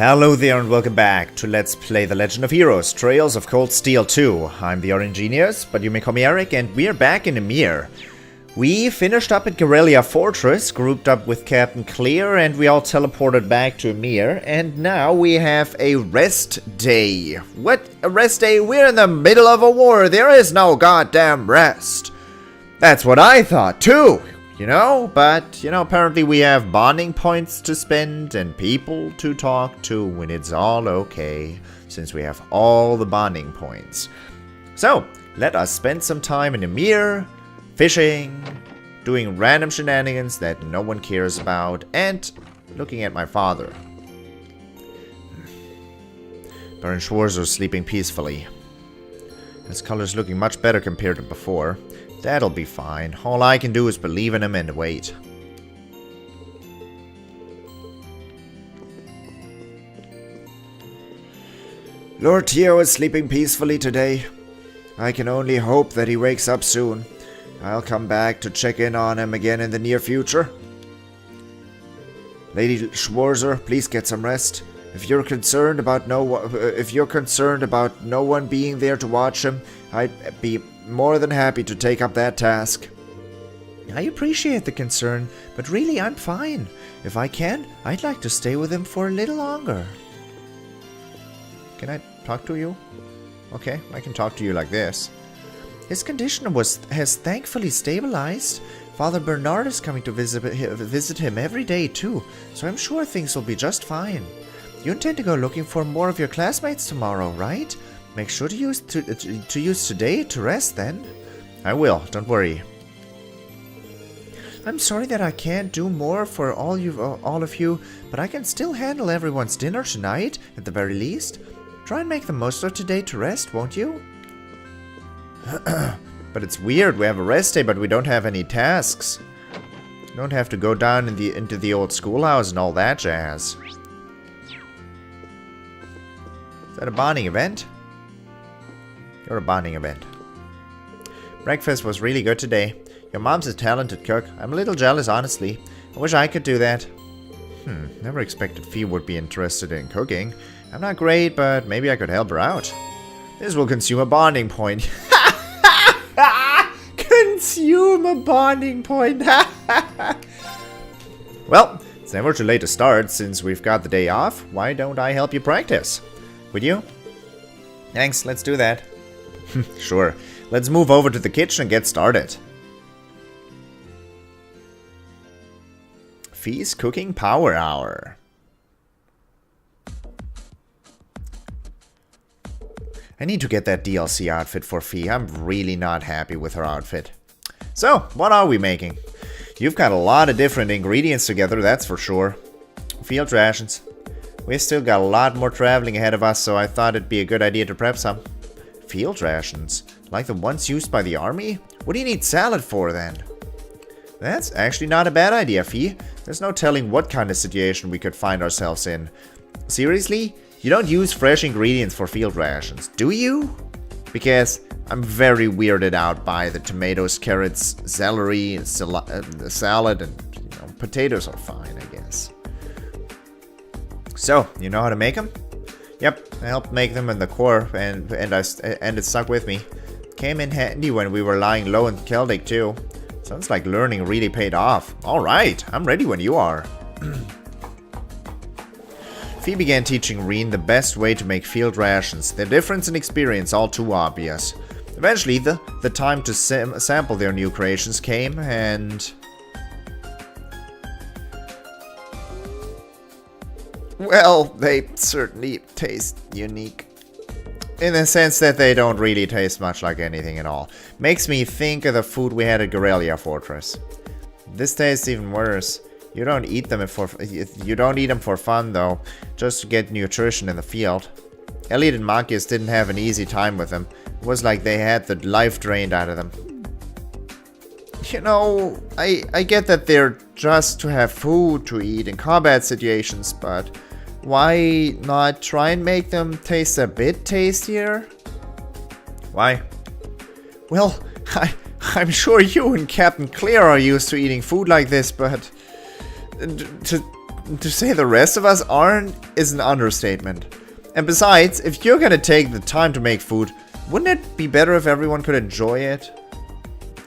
Hello there and welcome back to Let's Play The Legend of Heroes, Trails of Cold Steel 2. I'm the RNGenius, but you may call me Eric, and we're back in Ymir. We finished up at Guerrilla Fortress, grouped up with Captain Clear, and we all teleported back to Ymir, and now we have a rest day. What? A rest day? We're in the middle of a war, there is no goddamn rest. That's what I thought too. But apparently we have bonding points to spend and people to talk to when it's all okay, since we have all the bonding points. So, let us spend some time in Ymir, fishing, doing random shenanigans that no one cares about, and looking at my father. Baron Schwarzer sleeping peacefully. His color's looking much better compared to before. That'll be fine. All I can do is believe in him and wait. Lord Tio is sleeping peacefully today. I can only hope that he wakes up soon. I'll come back to check in on him again in the near future. Lady Schwarzer, please get some rest. If you're concerned about no one being there to watch him, I'd be more than happy to take up that task. I appreciate the concern, but really I'm fine. If I can, I'd like to stay with him for a little longer. Can I talk to you? Okay, I can talk to you like this. His condition has thankfully stabilized. Father Bernard is coming to visit him every day too, so I'm sure things will be just fine. You intend to go looking for more of your classmates tomorrow, right? Make sure to use today to rest then. I will, don't worry. I'm sorry that I can't do more for all of you, but I can still handle everyone's dinner tonight, at the very least. Try and make the most of today to rest, won't you? But it's weird, we have a rest day, but we don't have any tasks. Don't have to go down into the old schoolhouse and all that jazz. Is that a bonding event? You're a bonding event. Breakfast was really good today. Your mom's a talented cook. I'm a little jealous, honestly. I wish I could do that. Never expected Fee would be interested in cooking. I'm not great, but maybe I could help her out. This will consume a bonding point. Consume a bonding point. Well, it's never too late to start. Since we've got the day off, why don't I help you practice? Would you? Thanks, let's do that. Sure. Let's move over to the kitchen and get started. Fee's Cooking Power Hour. I need to get that DLC outfit for Fee. I'm really not happy with her outfit. So, what are we making? You've got a lot of different ingredients together, that's for sure. Field rations. We've still got a lot more traveling ahead of us, so I thought it'd be a good idea to prep some. Field rations? Like the ones used by the army? What do you need salad for then? That's actually not a bad idea, Fee. There's no telling what kind of situation we could find ourselves in. Seriously? You don't use fresh ingredients for field rations, do you? Because I'm very weirded out by the tomatoes, carrots, celery, salad, and potatoes are fine, I guess. So, you know how to make them? Yep, I helped make them in the core, and it stuck with me. Came in handy when we were lying low in Celtic too. Sounds like learning really paid off. Alright, I'm ready when you are. Fee began teaching Rean the best way to make field rations, their difference in experience all too obvious. Eventually, the time to sample their new creations came, and... well, they certainly taste unique. In the sense that they don't really taste much like anything at all. Makes me think of the food we had at Guerrilla Fortress. This tastes even worse. You don't eat them for fun though, just to get nutrition in the field. Elliot and Marcus didn't have an easy time with them. It was like they had the life drained out of them. I get that they're just to have food to eat in combat situations, but why not try and make them taste a bit tastier? Why? Well, I'm sure you and Captain Clear are used to eating food like this, but to To say the rest of us aren't is an understatement. And besides, if you're gonna take the time to make food, wouldn't it be better if everyone could enjoy it?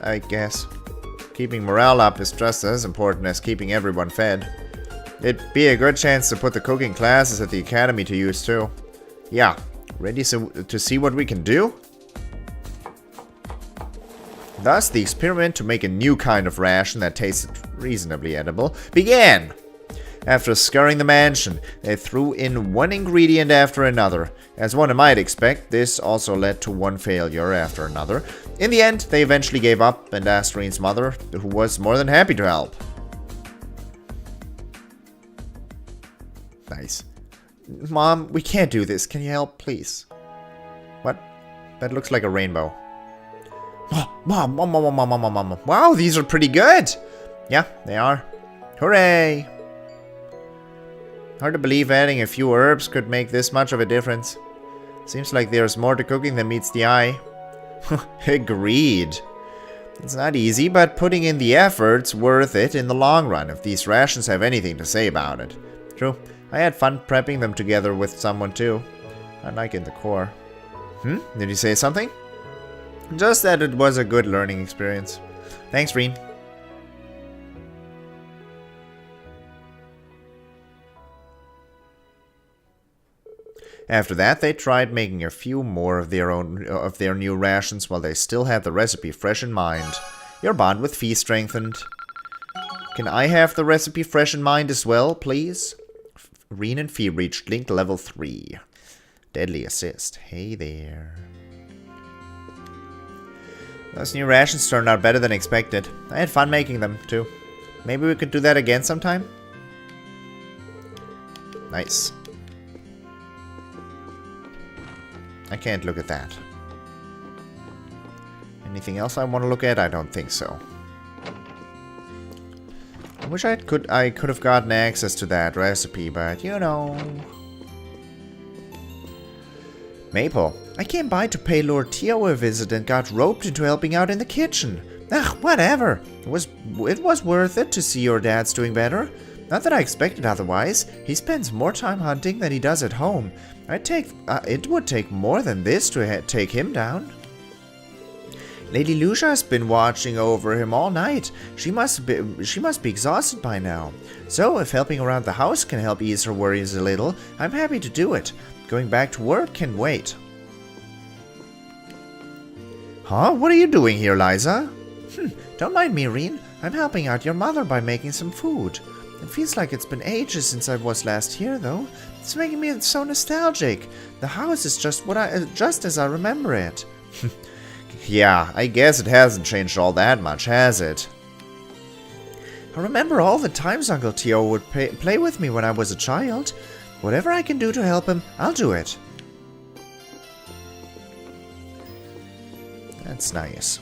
I guess. Keeping morale up is just as important as keeping everyone fed. It'd be a good chance to put the cooking classes at the academy to use too. Yeah, ready to see what we can do? Thus, the experiment to make a new kind of ration that tasted reasonably edible began. After scouring the mansion, they threw in one ingredient after another. As one might expect, this also led to one failure after another. In the end, they eventually gave up and asked Rean's mother, who was more than happy to help. Nice. Mom, we can't do this. Can you help, please? What? That looks like a rainbow. Mom. Wow, these are pretty good. Yeah, they are. Hooray! Hard to believe adding a few herbs could make this much of a difference. Seems like there's more to cooking than meets the eye. Agreed. It's not easy, but putting in the effort's worth it in the long run if these rations have anything to say about it. True, I had fun prepping them together with someone too. Unlike in the core. Did you say something? Just that it was a good learning experience. Thanks, Rean. After that, they tried making a few more of their new rations while they still had the recipe fresh in mind. Your bond with Fee strengthened. Can I have the recipe fresh in mind as well, please? Rean and Fee reached Link level 3. Deadly assist. Hey there. Those new rations turned out better than expected. I had fun making them, too. Maybe we could do that again sometime? Nice. I can't look at that. Anything else I want to look at? I don't think so. I wish I could have gotten access to that recipe, but you know. Maple, I came by to pay Lord Tio a visit and got roped into helping out in the kitchen. Ugh, whatever. It was worth it to see your dad's doing better. Not that I expected otherwise. He spends more time hunting than he does at home. It would take more than this to take him down. Lady Lucia has been watching over him all night. She must be exhausted by now. So, if helping around the house can help ease her worries a little, I'm happy to do it. Going back to work can wait. Huh? What are you doing here, Liza? Don't mind me, Rean. I'm helping out your mother by making some food. It feels like it's been ages since I was last here, though. It's making me so nostalgic. The house is just as I remember it. Yeah, I guess it hasn't changed all that much, has it? I remember all the times Uncle Tio would play with me when I was a child. Whatever I can do to help him, I'll do it. That's nice.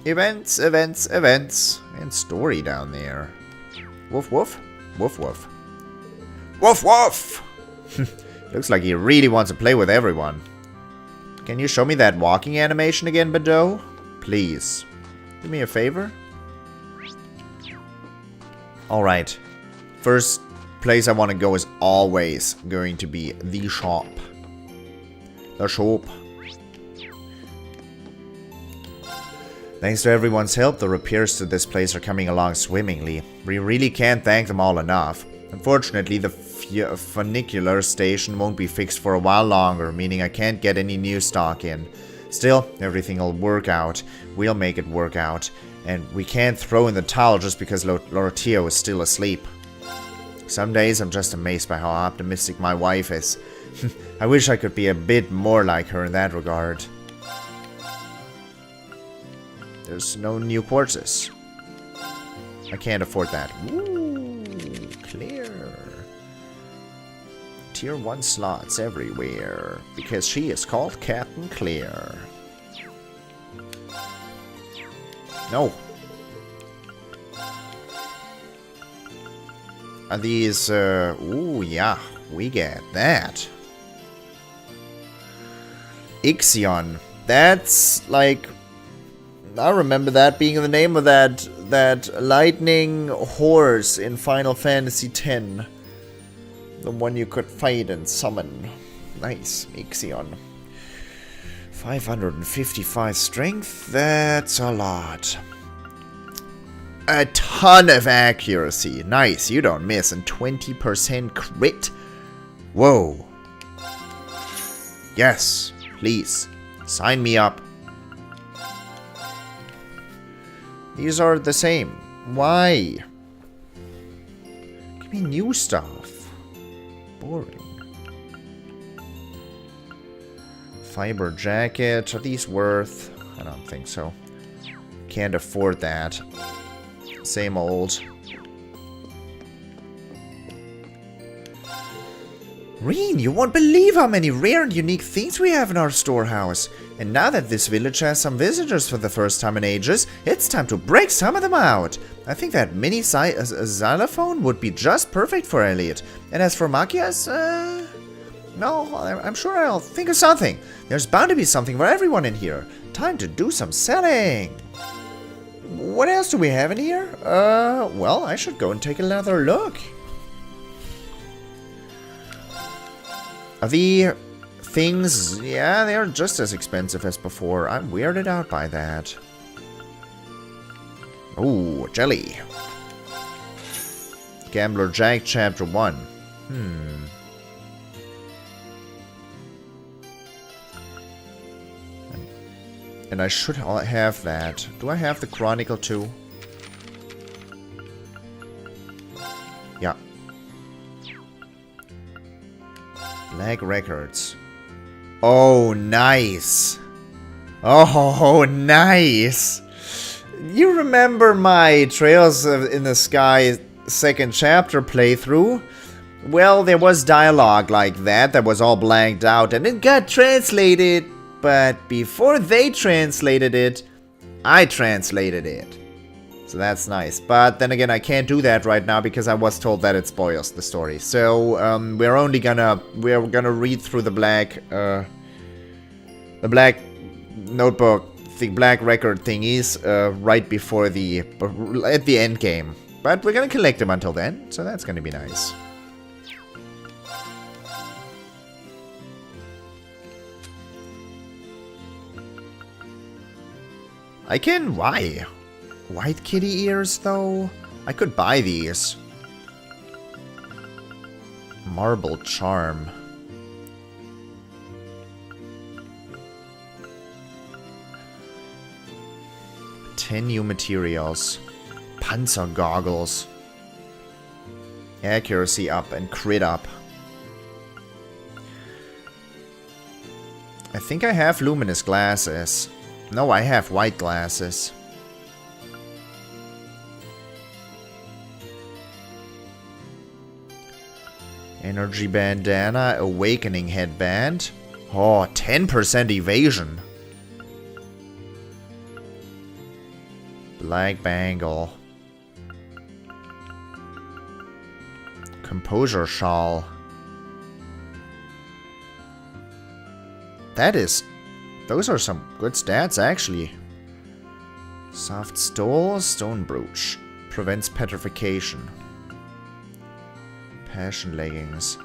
Events. And story down there. Woof woof. Woof woof. Woof woof! Looks like he really wants to play with everyone. Can you show me that walking animation again, Bado? Please. Do me a favor? Alright. First place I want to go is always going to be the shop. The shop. Thanks to everyone's help, the repairs to this place are coming along swimmingly. We really can't thank them all enough. Unfortunately, the funicular station won't be fixed for a while longer, meaning I can't get any new stock in. Still, everything will work out. We'll make it work out. And we can't throw in the towel just because Lord Tio is still asleep. Some days I'm just amazed by how optimistic my wife is. I wish I could be a bit more like her in that regard. There's no new quartzes. I can't afford that. Ooh, clear. Tier 1 slots everywhere. Because she is called Captain Clear. No. Are these, ooh, yeah. We get that. Ixion. That's like I remember that being the name of that lightning horse in Final Fantasy X. The one you could fight and summon. Nice, Ixion. 555 strength, that's a lot. A ton of accuracy. Nice, you don't miss. And 20% crit. Whoa. Yes, please. Sign me up. These are the same. Why? Give me new stuff. Boring. Fiber jacket. Are these worth? I don't think so. Can't afford that. Same old. Rean, you won't believe how many rare and unique things we have in our storehouse. And now that this village has some visitors for the first time in ages, it's time to break some of them out. I think that mini xylophone would be just perfect for Elliot. And as for Makias, no, I'm sure I'll think of something. There's bound to be something for everyone in here. Time to do some selling. What else do we have in here? Well, I should go and take another look. The things, yeah, they're just as expensive as before. I'm weirded out by that. Ooh, jelly. Gambler Jack Chapter 1. And I should have that. Do I have the Chronicle too? Yeah. Black Records. Oh, nice. Oh, nice. You remember my Trails in the Sky second chapter playthrough? Well, there was dialogue like that was all blanked out and it got translated. But before they translated it, I translated it. So that's nice. But then again, I can't do that right now because I was told that it spoils the story. So we're gonna read through the black notebook, the black record thingies right before at the end game. But we're gonna collect them until then, so that's gonna be nice. I can, why? White kitty ears, though? I could buy these. Marble charm. 10 new materials. Panzer goggles. Accuracy up and crit up. I think I have luminous glasses. No, I have white glasses. Energy bandana, awakening headband. Oh, 10% evasion. Black bangle. Composure shawl. Those are some good stats, actually. Soft stole, stone brooch. Prevents petrification. Passion leggings.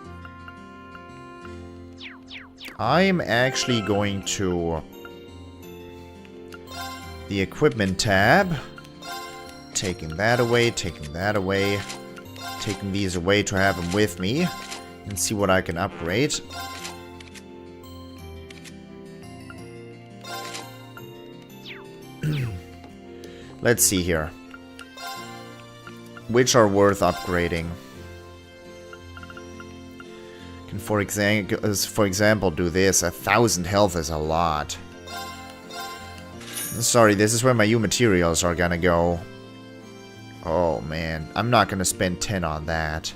I'm actually going to the equipment tab. Taking that away, taking that away. Taking these away to have them with me. And see what I can upgrade. Let's see here. Which are worth upgrading? Can for example do this. 1,000 health is a lot. Sorry, this is where my new materials are gonna go. Oh man, I'm not gonna spend 10 on that.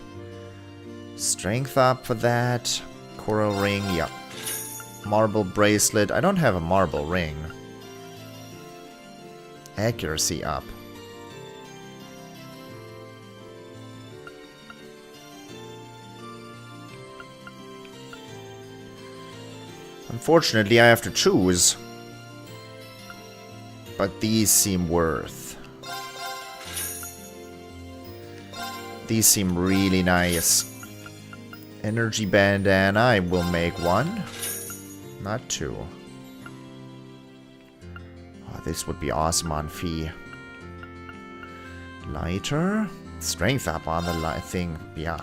Strength up for that. Coral ring, yep. Marble bracelet. I don't have a marble ring. Accuracy up. Unfortunately, I have to choose. But these seem worth. These seem really nice. Energy bandana, I will make one. Not two. Oh, this would be awesome on Fee. Lighter. Strength up on the thing. Yeah.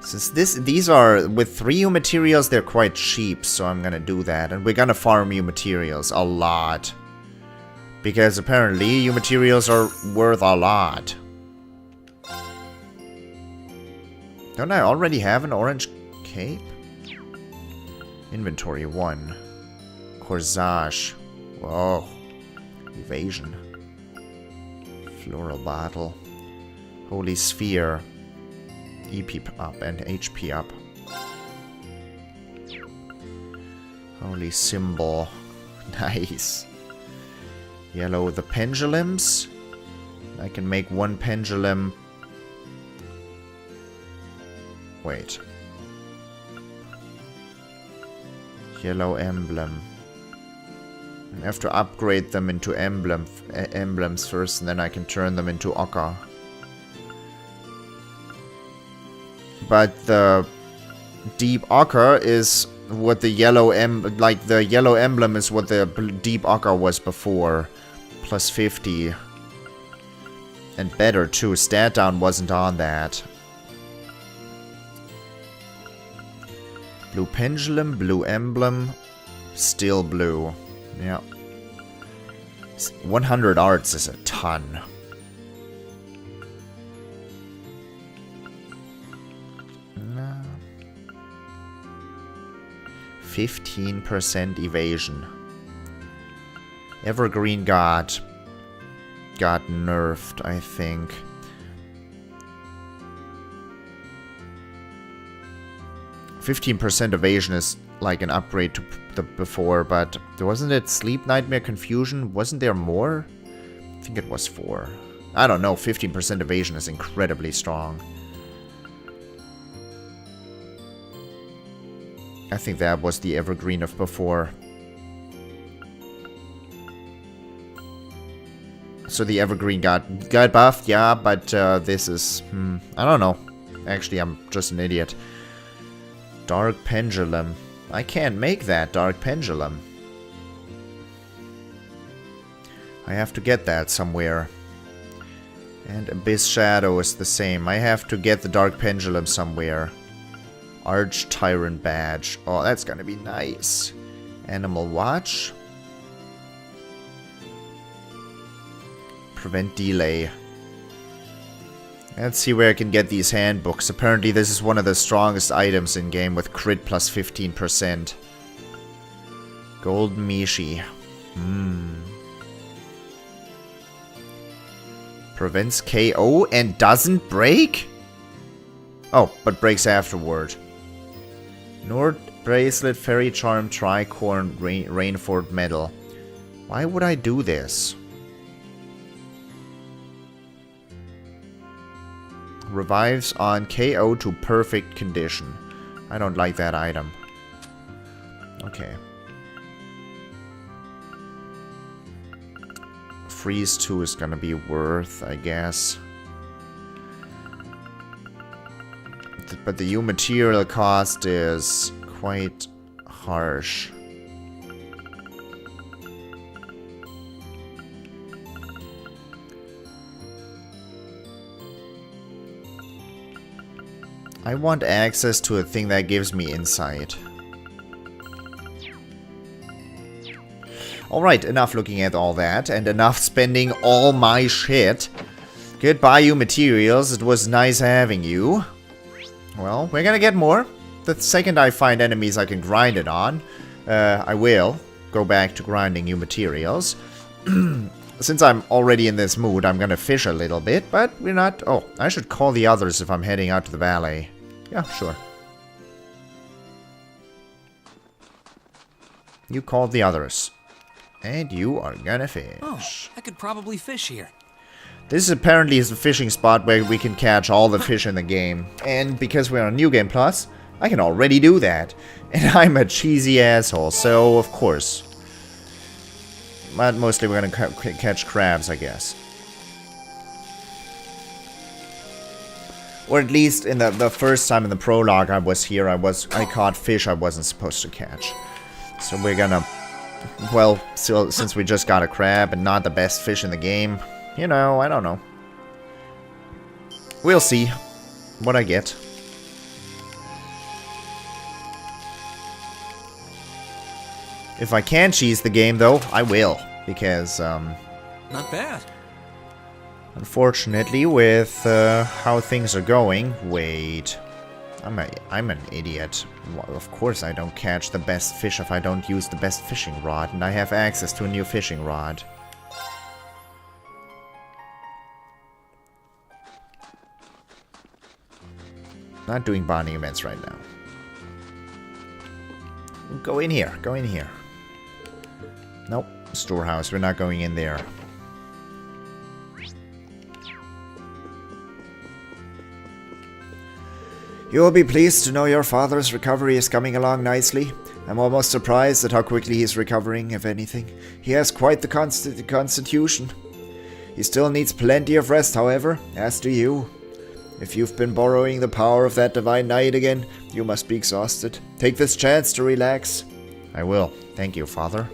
Since these are, with 3 U materials, they're quite cheap, so I'm gonna do that. And we're gonna farm U materials a lot. Because apparently U materials are worth a lot. Don't I already have an orange cape? Inventory 1. Corsage. Whoa. Evasion. Floral bottle. Holy sphere. EP up and HP up. Holy symbol. Nice. Yellow the pendulums. I can make 1 pendulum. Wait. Yellow emblem. I have to upgrade them into emblems first, and then I can turn them into ochre. But the deep ochre is what the yellow the yellow emblem is what the deep ochre was before. Plus 50. And better too. Stat down wasn't on that. Blue pendulum, blue emblem, still blue. Yeah. 100 arts is a ton. No. 15% evasion. Evergreen got nerfed, I think. %15% evasion is like an upgrade to the before, but wasn't it Sleep Nightmare Confusion? Wasn't there more? I think it was 4. I don't know, 15% evasion is incredibly strong. I think that was the Evergreen of before. So the Evergreen got buffed, yeah, but this is... I don't know. Actually, I'm just an idiot. Dark Pendulum. I can't make that Dark Pendulum. I have to get that somewhere. And Abyss Shadow is the same. I have to get the Dark Pendulum somewhere. Arch Tyrant Badge. Oh, that's gonna be nice. Animal Watch. Prevent Delay. Let's see where I can get these handbooks. Apparently this is one of the strongest items in game with crit plus 15%. Golden Mishi. Prevents KO and doesn't break? Oh, but breaks afterward. Nord Bracelet, Fairy Charm, Tricorn, Rainford Medal. Why would I do this? Revives on KO to perfect condition. I don't like that item. Okay. Freeze 2 is gonna be worth, I guess. But the U material cost is quite harsh. I want access to a thing that gives me insight. Alright, enough looking at all that, and enough spending all my shit. Goodbye, you materials. It was nice having you. Well, we're gonna get more. The second I find enemies I can grind it on, I will go back to grinding new materials. Since I'm already in this mood, I'm gonna fish a little bit, but we're not... Oh, I should call the others if I'm heading out to the valley. Yeah, sure. You called the others. And you are gonna fish. Oh, I could probably fish here. This apparently is the fishing spot where we can catch all the fish in the game. And because we're on New Game Plus, I can already do that. And I'm a cheesy asshole, so of course. But mostly we're gonna catch crabs, I guess. Or at least in the first time in the prologue I was here, I caught fish I wasn't supposed to catch. So we're gonna... Well, so, since we just got a crab and not the best fish in the game, you know, I don't know. We'll see what I get. If I can cheese the game, though, I will. Because, Not bad. unfortunately, with how things are going... Wait... I'm an idiot. Well, of course I don't catch the best fish if I don't use the best fishing rod, and I have access to a new fishing rod. Not doing bonding events right now. Go in here, go in here. Nope, storehouse, we're not going in there. You will be pleased to know your father's recovery is coming along nicely. I'm almost surprised at how quickly he's recovering, if anything. He has quite the constitution. He still needs plenty of rest, however, as do you. If you've been borrowing the power of that divine night again, you must be exhausted. Take this chance to relax. I will. Thank you, Father.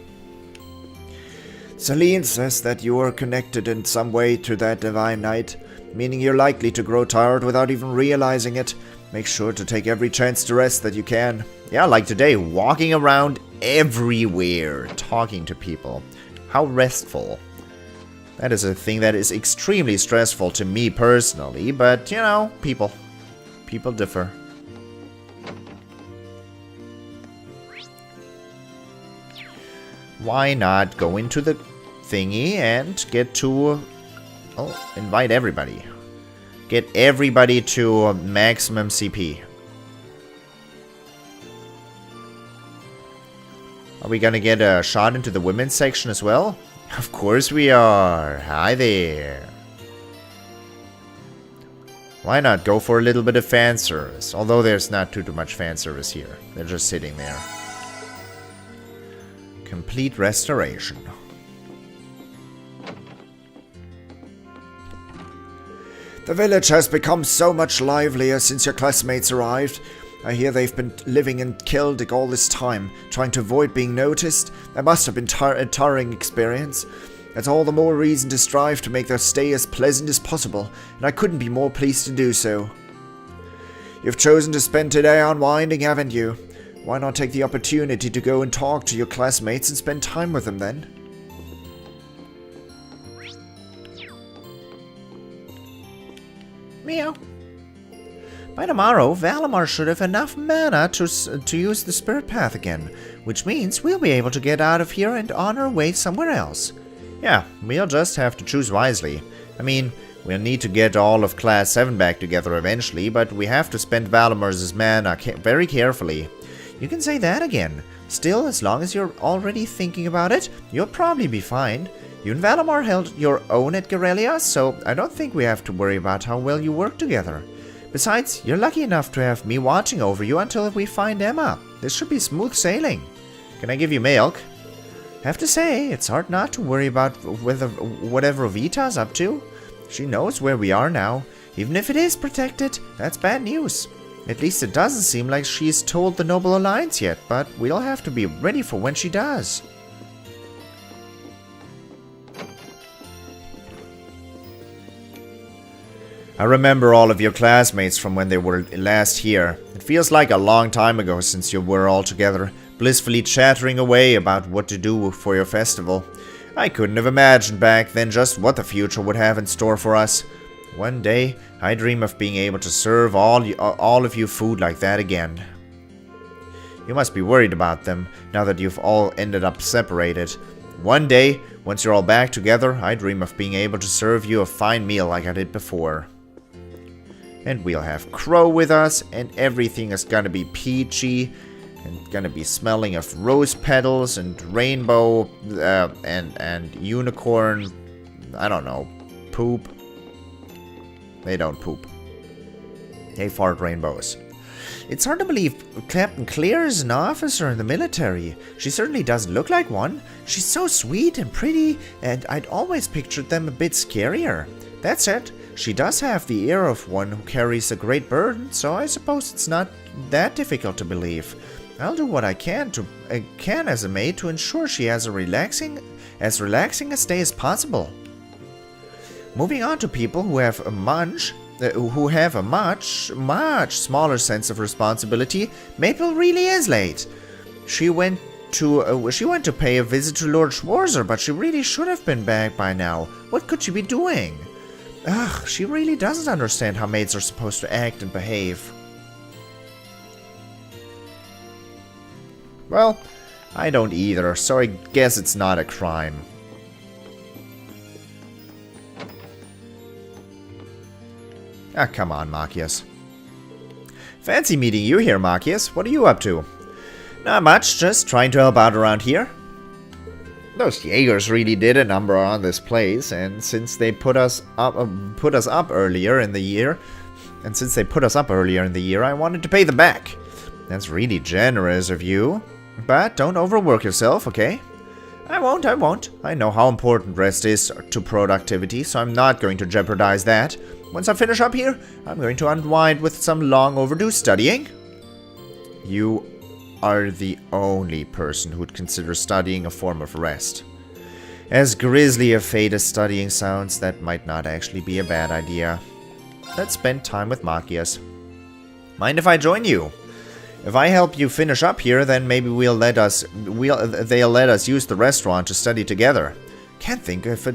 Celine says that you are connected in some way to that divine night, meaning you're likely to grow tired without even realizing it. Make sure to take every chance to rest that you can. Yeah, like today, walking around everywhere, talking to people. How restful. That is a thing that is extremely stressful to me personally, but, you know, people differ. Why not go into the thingy and get to... Oh, invite everybody. Get everybody to maximum CP. Are we gonna get a shot into the women's section as well? Of course we are. Hi there. Why not go for a little bit of fan service? Although there's not too much fan service here. They're just sitting there. Complete restoration. The village has become so much livelier since your classmates arrived. I hear they've been living in Kildick all this time, trying to avoid being noticed. That must have been a tiring experience. That's all the more reason to strive to make their stay as pleasant as possible, and I couldn't be more pleased to do so. You've chosen to spend today unwinding, haven't you? Why not take the opportunity to go and talk to your classmates and spend time with them then? Meow. By tomorrow, Valimar should have enough mana to use the spirit path again, which means we'll be able to get out of here and on our way somewhere else. Yeah, we'll just have to choose wisely. I mean, we'll need to get all of Class 7 back together eventually, but we have to spend Valimar's mana very carefully. You can say that again. Still, as long as you're already thinking about it, you'll probably be fine. You and Valimar held your own at Garrelia, so I don't think we have to worry about how well you work together. Besides, you're lucky enough to have me watching over you until we find Emma. This should be smooth sailing. Can I give you milk? Have to say, it's hard not to worry about whatever Vita's up to. She knows where we are now. Even if it is protected, that's bad news. At least it doesn't seem like she's told the Noble Alliance yet, but we'll have to be ready for when she does. I remember all of your classmates from when they were last here. It feels like a long time ago since you were all together, blissfully chattering away about what to do for your festival. I couldn't have imagined back then just what the future would have in store for us. One day, I dream of being able to serve all of you food like that again. You must be worried about them, now that you've all ended up separated. One day, once you're all back together, I dream of being able to serve you a fine meal like I did before. And we'll have Crow with us, and everything is gonna be peachy, and gonna be smelling of rose petals, and rainbow, and unicorn, I don't know, poop. They don't poop. They fart rainbows. It's hard to believe Captain Claire is an officer in the military. She certainly doesn't look like one. She's so sweet and pretty, and I'd always pictured them a bit scarier. That said, she does have the air of one who carries a great burden, so I suppose it's not that difficult to believe. I'll do what I can as a maid to ensure she has as relaxing a stay as possible. Moving on to people who have a much smaller sense of responsibility, Maple really is late. She went to pay a visit to Lord Schwarzer, but she really should have been back by now. What could she be doing? Ugh, she really doesn't understand how maids are supposed to act and behave. Well, I don't either, so I guess it's not a crime. Ah, come on, Marcius. Fancy meeting you here, Marcius. What are you up to? Not much, just trying to help out around here. Those Jaegers really did a number on this place, and since they put us up earlier in the year, I wanted to pay them back. That's really generous of you. But don't overwork yourself, okay? I won't. I know how important rest is to productivity, so I'm not going to jeopardize that. Once I finish up here, I'm going to unwind with some long overdue studying. You are the only person who'd consider studying a form of rest. As grisly a fate as studying sounds, that might not actually be a bad idea. Let's spend time with Marcius. Mind if I join you? If I help you finish up here, then maybe they'll let us use the restaurant to study together. Can't think of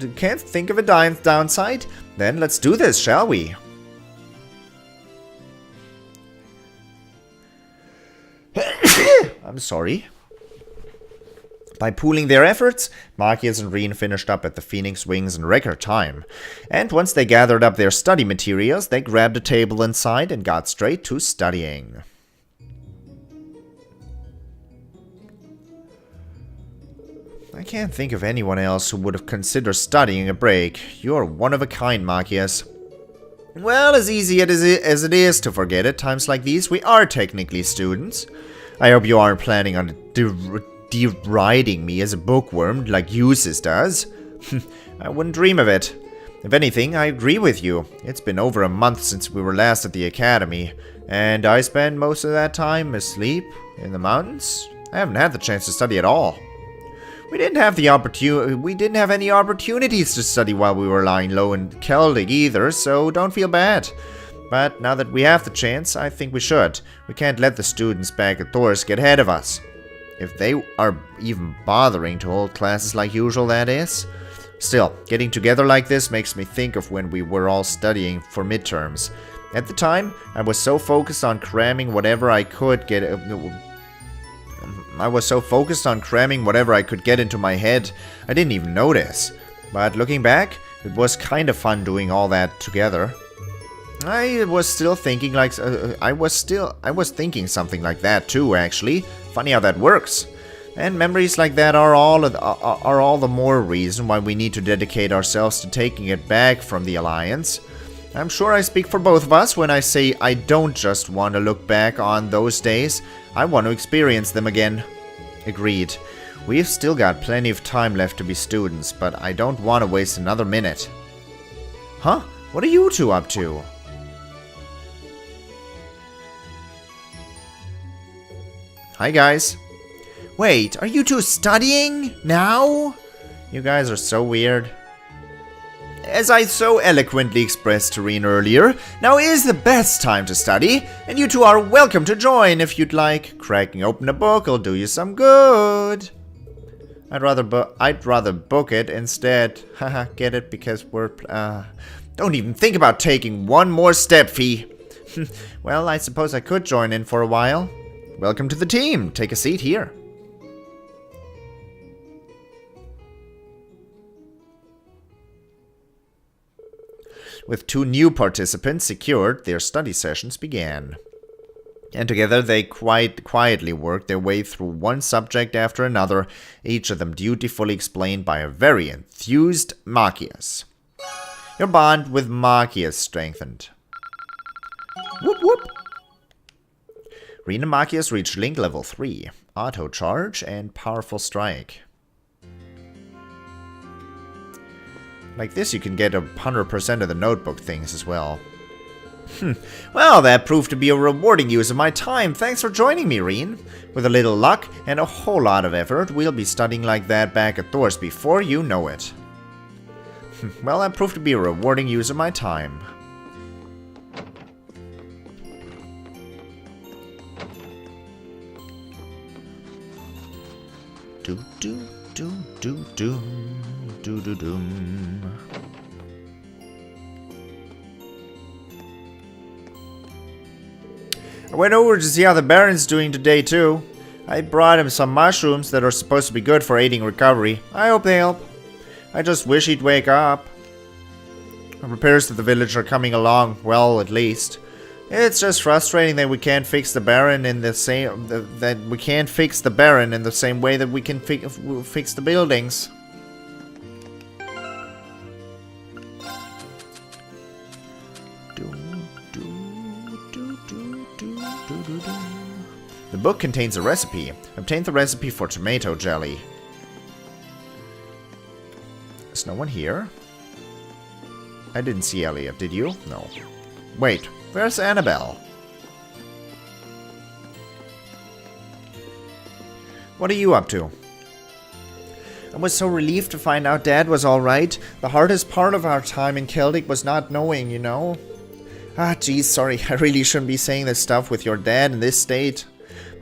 a downside? Then let's do this, shall we? I'm sorry. By pooling their efforts, Marcius and Rean finished up at the Phoenix Wings in record time. And once they gathered up their study materials, they grabbed a table inside and got straight to studying. I can't think of anyone else who would have considered studying a break. You're one of a kind, Marcius. Well, as easy as it is to forget at times like these, we are technically students. I hope you aren't planning on deriding me as a bookworm like Eustace does. I wouldn't dream of it. If anything, I agree with you. It's been over a month since we were last at the academy, and I spent most of that time asleep in the mountains. I haven't had the chance to study at all. We didn't have any opportunities to study while we were lying low in Celtic either, so don't feel bad. But now that we have the chance, I think we should. We can't let the students back at Thor's get ahead of us. If they are even bothering to hold classes like usual, that is. Still, getting together like this makes me think of when we were all studying for midterms. At the time, I was so focused on cramming whatever I could get into my head, I didn't even notice. But looking back, it was kind of fun doing all that together. I was thinking something like that too, actually. Funny how that works. And memories like that are all the more reason why we need to dedicate ourselves to taking it back from the Alliance. I'm sure I speak for both of us when I say I don't just want to look back on those days, I want to experience them again. Agreed. We've still got plenty of time left to be students, but I don't want to waste another minute. Huh? What are you two up to? Hi guys. Wait, are you two studying now? You guys are so weird. As I so eloquently expressed to Rean earlier, now is the best time to study, and you two are welcome to join if you'd like. Cracking open a book will do you some good. I'd rather book it instead. Haha, get it? Because we're don't even think about taking one more step, Fee. Well, I suppose I could join in for a while. Welcome to the team. Take a seat here. With 2 new participants secured, their study sessions began. And together they quite quietly worked their way through one subject after another, each of them dutifully explained by a very enthused Marcius. Your bond with Marcius strengthened. Whoop whoop! Rean and Machias reached Link level 3. Auto Charge and Powerful Strike. Like this you can get 100% of the notebook things as well. Well, that proved to be a rewarding use of my time. Thanks for joining me, Rean. With a little luck and a whole lot of effort, we'll be studying like that back at Thor's before you know it. Well, that proved to be a rewarding use of my time. Do do do do do do do do. I went over to see how the Baron's doing today too. I brought him some mushrooms that are supposed to be good for aiding recovery. I hope they help. I just wish he'd wake up. The repairs to the village are coming along well, at least. It's just frustrating that we can't fix the Baron in the same way that we can fix the buildings. The book contains a recipe. Obtain the recipe for tomato jelly. There's no one here. I didn't see Elliot, did you? No. Wait, where's Annabelle? What are you up to? I was so relieved to find out Dad was alright. The hardest part of our time in Celtic was not knowing, you know? Ah, geez, sorry. I really shouldn't be saying this stuff with your dad in this state.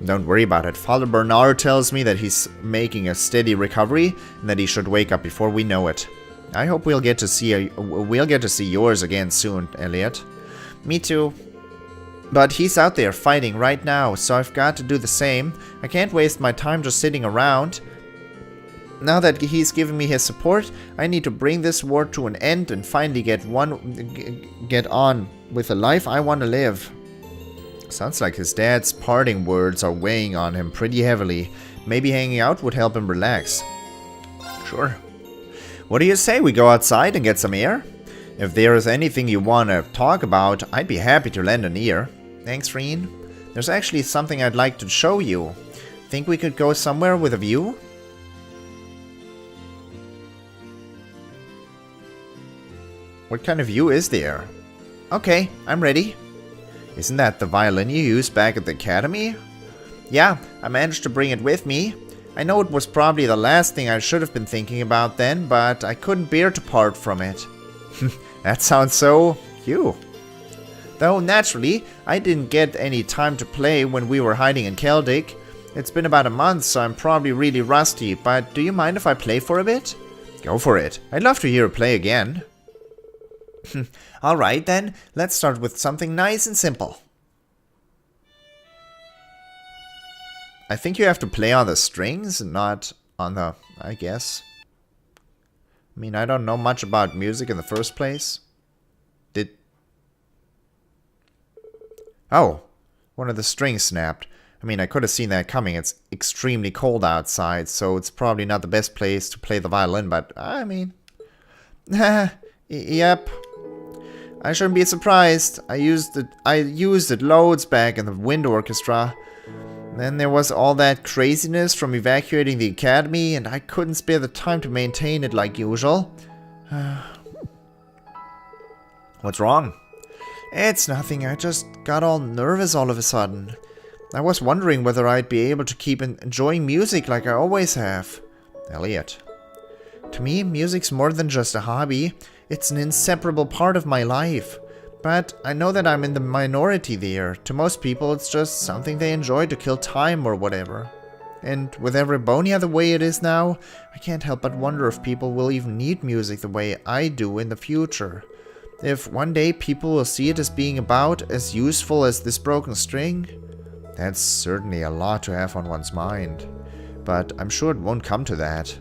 Don't worry about it. Father Bernard tells me that he's making a steady recovery and that he should wake up before we know it. I hope we'll get to see yours again soon, Elliot. Me too. But he's out there fighting right now, so I've got to do the same. I can't waste my time just sitting around. Now that he's given me his support, I need to bring this war to an end and finally get on with the life I want to live. Sounds like his dad's parting words are weighing on him pretty heavily. Maybe hanging out would help him relax. Sure. What do you say we go outside and get some air? If there is anything you want to talk about, I'd be happy to lend an ear. Thanks, Rean. There's actually something I'd like to show you. Think we could go somewhere with a view? What kind of view is there? Okay, I'm ready. Isn't that the violin you used back at the academy? Yeah, I managed to bring it with me. I know it was probably the last thing I should have been thinking about then, but I couldn't bear to part from it. That sounds so you. Though naturally, I didn't get any time to play when we were hiding in Celtic. It's been about a month, so I'm probably really rusty, but do you mind if I play for a bit? Go for it. I'd love to hear it play again. Alright then, let's start with something nice and simple. I think you have to play on the strings, not on the, I guess. I mean, I don't know much about music in the first place. Oh, one of the strings snapped. I mean, I could have seen that coming. It's extremely cold outside, so it's probably not the best place to play the violin, but I mean... Yep. I shouldn't be surprised. I used it loads back in the wind orchestra. Then there was all that craziness from evacuating the academy, and I couldn't spare the time to maintain it like usual. What's wrong? It's nothing. I just got all nervous all of a sudden. I was wondering whether I'd be able to keep enjoying music like I always have. Elliot. To me, music's more than just a hobby. It's an inseparable part of my life. But I know that I'm in the minority there. To most people, it's just something they enjoy to kill time or whatever. And with Everbonia the way it is now, I can't help but wonder if people will even need music the way I do in the future. If one day people will see it as being about as useful as this broken string, that's certainly a lot to have on one's mind. But I'm sure it won't come to that.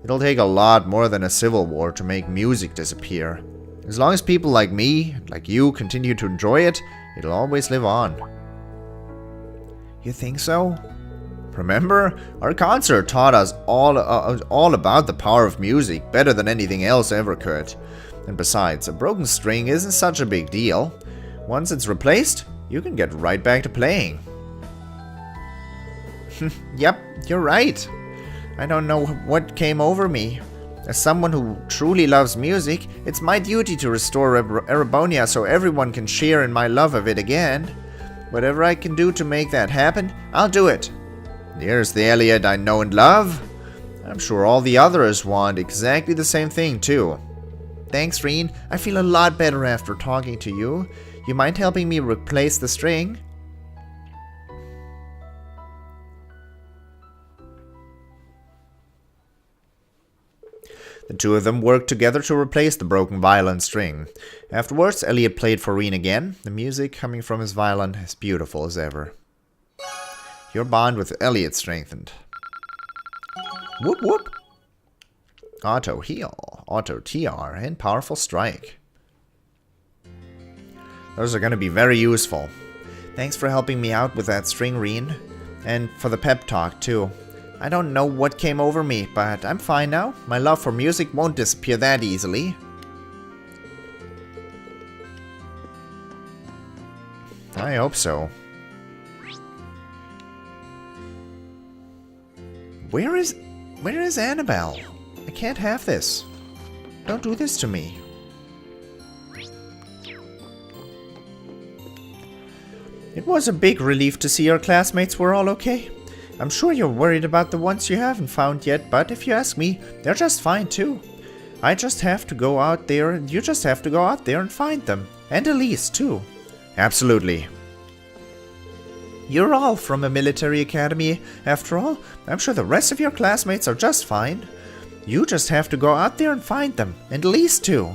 It'll take a lot more than a civil war to make music disappear. As long as people like me, like you, continue to enjoy it, it'll always live on. You think so? Remember? Our concert taught us all about the power of music, better than anything else ever could. And besides, a broken string isn't such a big deal. Once it's replaced, you can get right back to playing. Yep, you're right. I don't know what came over me. As someone who truly loves music, it's my duty to restore Erebonia so everyone can share in my love of it again. Whatever I can do to make that happen, I'll do it. Here's the Elliot I know and love. I'm sure all the others want exactly the same thing, too. Thanks, Rean. I feel a lot better after talking to you. You mind helping me replace the string? The two of them worked together to replace the broken violin string. Afterwards, Elliot played for Rean again, the music coming from his violin as beautiful as ever. Your bond with Elliot strengthened. Whoop whoop! Auto heal, auto TR, and powerful strike. Those are going to be very useful. Thanks for helping me out with that string, Rean. And for the pep talk, too. I don't know what came over me, but I'm fine now. My love for music won't disappear that easily. I hope so. Where is Annabelle? I can't have this. Don't do this to me. It was a big relief to see your classmates were all okay. I'm sure you're worried about the ones you haven't found yet, but if you ask me, they're just fine too. I just have to go out there, and you just have to go out there and find them. And Elise too. Absolutely. You're all from a military academy. After all, I'm sure the rest of your classmates are just fine. You just have to go out there and find them. And Elise too.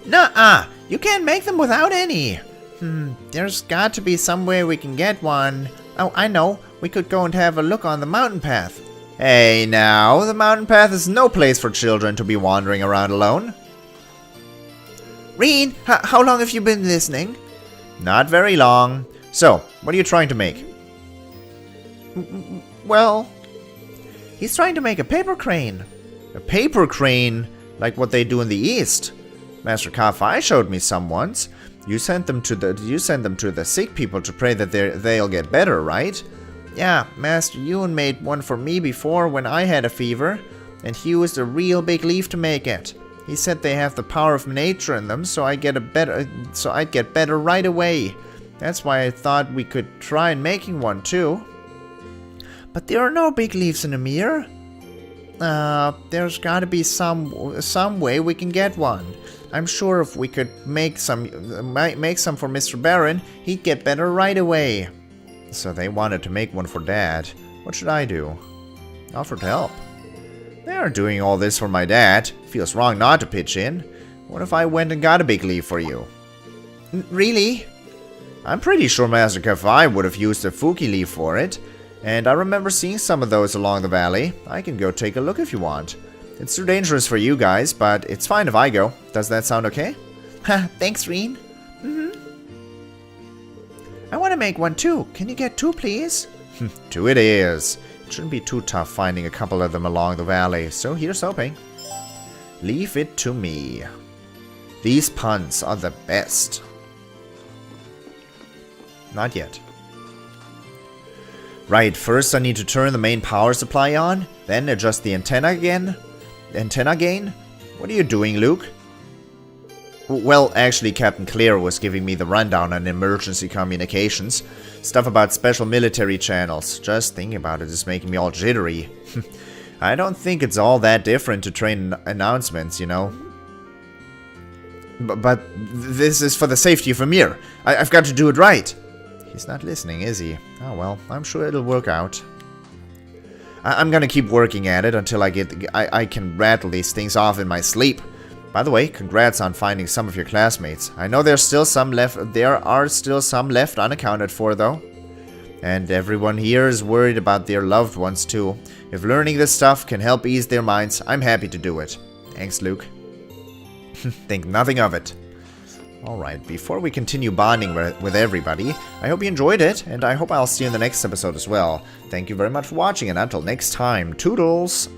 Nuh-uh! You can't make them without any! There's got to be some way we can get one. Oh, I know. We could go and have a look on the mountain path. Hey now, the mountain path is no place for children to be wandering around alone. Rean, how long have you been listening? Not very long. So, what are you trying to make? Well, he's trying to make a paper crane. A paper crane? Like what they do in the East. Master Ka-Fi showed me some once. You sent them to the sick people to pray that they'll get better, right? Yeah, Master Yun made one for me before when I had a fever, and he used a real big leaf to make it. He said they have the power of nature in them, so I'd get better right away. That's why I thought we could try making one too. But there are no big leaves in Amir. There's got to be some way we can get one. I'm sure if we could make some for Mr. Baron, he'd get better right away. So they wanted to make one for Dad. What should I do? Offer to help. They are doing all this for my dad. Feels wrong not to pitch in. What if I went and got a big leaf for you? Really? I'm pretty sure Master Ka-Fi would have used a Fuki leaf for it. And I remember seeing some of those along the valley. I can go take a look if you want. It's too dangerous for you guys, but it's fine if I go. Does that sound okay? Ha, thanks, Rean. I want to make one too. Can you get two, please? Two it is. It shouldn't be too tough finding a couple of them along the valley, so here's hoping. Leave it to me. These puns are the best. Not yet. Right, first I need to turn the main power supply on, then adjust the antenna gain? What are you doing, Luke? Well, actually, Captain Claire was giving me the rundown on emergency communications. Stuff about special military channels. Just thinking about it is making me all jittery. I don't think it's all that different to train announcements, you know. But this is for the safety of Amir. I've got to do it right. He's not listening, is he? Oh well, I'm sure it'll work out. I'm gonna keep working at it until I can rattle these things off in my sleep. By the way, congrats on finding some of your classmates. I know there's still some left. There are still some left unaccounted for, though. And everyone here is worried about their loved ones too. If learning this stuff can help ease their minds, I'm happy to do it. Thanks, Luke. Think nothing of it. Alright, before we continue bonding with everybody, I hope you enjoyed it, and I hope I'll see you in the next episode as well. Thank you very much for watching, and until next time, toodles!